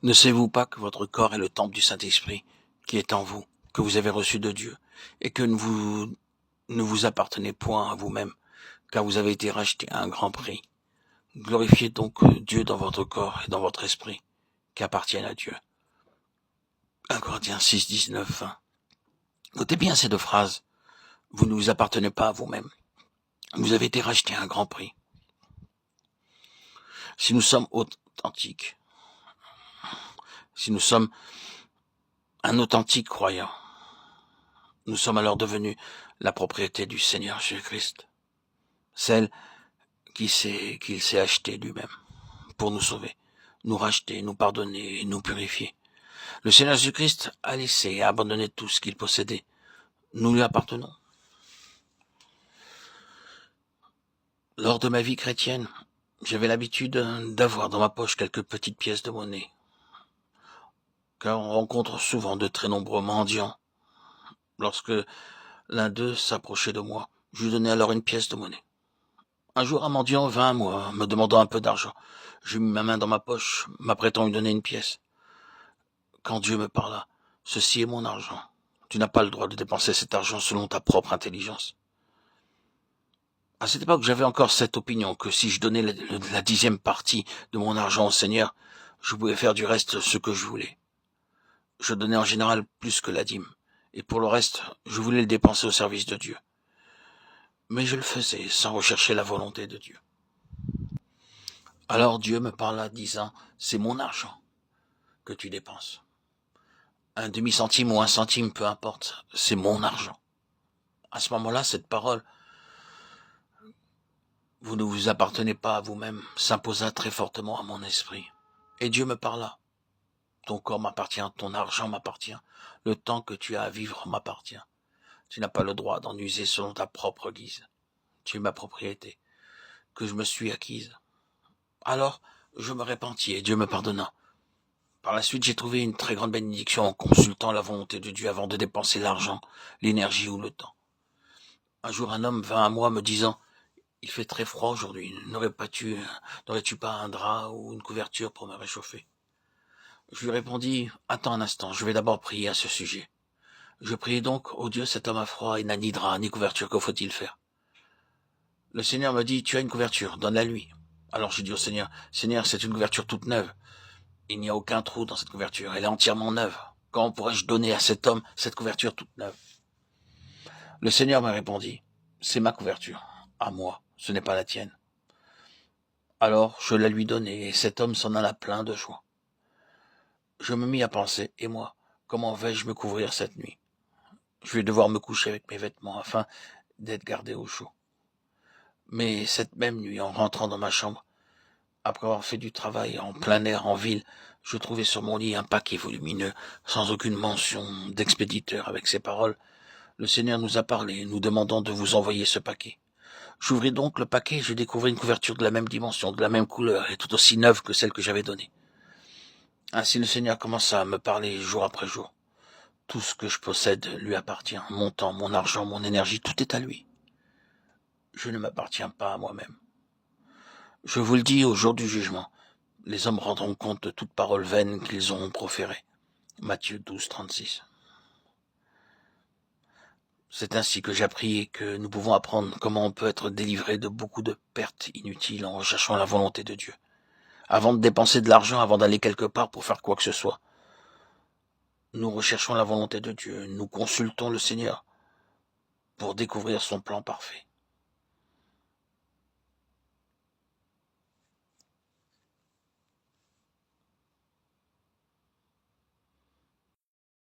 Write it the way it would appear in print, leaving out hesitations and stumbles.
Ne savez-vous pas que votre corps est le temple du Saint-Esprit qui est en vous, que vous avez reçu de Dieu, et que ne vous appartenez point à vous-même, car vous avez été racheté à un grand prix. Glorifiez donc Dieu dans votre corps et dans votre esprit, qui appartiennent à Dieu. 1 Corinthiens 6, 19, 20. Notez bien ces deux phrases. Vous ne vous appartenez pas à vous-même. Vous avez été racheté à un grand prix. Si nous sommes authentiques, si nous sommes un authentique croyant, nous sommes alors devenus la propriété du Seigneur Jésus-Christ, celle qu'il s'est achetée lui-même pour nous sauver, nous racheter, nous pardonner et nous purifier. Le Seigneur Jésus-Christ a laissé et abandonné tout ce qu'il possédait. Nous lui appartenons. Lors de ma vie chrétienne, j'avais l'habitude d'avoir dans ma poche quelques petites pièces de monnaie, car on rencontre souvent de très nombreux mendiants. Lorsque l'un d'eux s'approchait de moi, je lui donnais alors une pièce de monnaie. Un jour, un mendiant vint à moi, me demandant un peu d'argent. Je mis ma main dans ma poche, m'apprêtant à lui donner une pièce. Quand Dieu me parla, « Ceci est mon argent. Tu n'as pas le droit de dépenser cet argent selon ta propre intelligence. » À cette époque, j'avais encore cette opinion que si je donnais la 10e partie de mon argent au Seigneur, je pouvais faire du reste ce que je voulais. Je donnais en général plus que la dîme, et pour le reste, je voulais le dépenser au service de Dieu. Mais je le faisais sans rechercher la volonté de Dieu. Alors Dieu me parla disant, « C'est mon argent que tu dépenses. Un demi-centime ou un centime, peu importe, c'est mon argent. » À ce moment-là, cette parole, « Vous ne vous appartenez pas à vous-même » s'imposa très fortement à mon esprit. Et Dieu me parla. « Ton corps m'appartient, ton argent m'appartient, le temps que tu as à vivre m'appartient. Tu n'as pas le droit d'en user selon ta propre guise. Tu es ma propriété, que je me suis acquise. » Alors, je me repentis et Dieu me pardonna. Par la suite, j'ai trouvé une très grande bénédiction en consultant la volonté de Dieu avant de dépenser l'argent, l'énergie ou le temps. Un jour, un homme vint à moi me disant, « Il fait très froid aujourd'hui, n'aurais-tu pas un drap ou une couverture pour me réchauffer ?» Je lui répondis, « Attends un instant, je vais d'abord prier à ce sujet. » Je priai donc, « Ô Dieu, cet homme a froid et n'a ni drap ni couverture, que faut-il faire ?» Le Seigneur me dit, « Tu as une couverture, donne-la lui. » Alors je dis au Seigneur, « Seigneur, c'est une couverture toute neuve. Il n'y a aucun trou dans cette couverture, elle est entièrement neuve. Quand pourrais-je donner à cet homme cette couverture toute neuve ?» Le Seigneur me répondit, « C'est ma couverture, à moi, ce n'est pas la tienne. » Alors je la lui donnai, et cet homme s'en alla plein de joie. Je me mis à penser, et moi, comment vais-je me couvrir cette nuit? Je vais devoir me coucher avec mes vêtements afin d'être gardé au chaud. Mais cette même nuit, en rentrant dans ma chambre, après avoir fait du travail en plein air en ville, je trouvai sur mon lit un paquet volumineux, sans aucune mention d'expéditeur, avec ces paroles, « Le Seigneur nous a parlé, nous demandant de vous envoyer ce paquet. » J'ouvris donc le paquet et je découvris une couverture de la même dimension, de la même couleur, et tout aussi neuve que celle que j'avais donnée. Ainsi le Seigneur commença à me parler jour après jour. Tout ce que je possède lui appartient, mon temps, mon argent, mon énergie, tout est à lui. Je ne m'appartiens pas à moi-même. Je vous le dis au jour du jugement, les hommes rendront compte de toute parole vaine qu'ils auront proférée. Matthieu 12, 36. C'est ainsi que j'appris et que nous pouvons apprendre comment on peut être délivré de beaucoup de pertes inutiles en recherchant la volonté de Dieu. Avant de dépenser de l'argent, avant d'aller quelque part pour faire quoi que ce soit, nous recherchons la volonté de Dieu, nous consultons le Seigneur pour découvrir son plan parfait.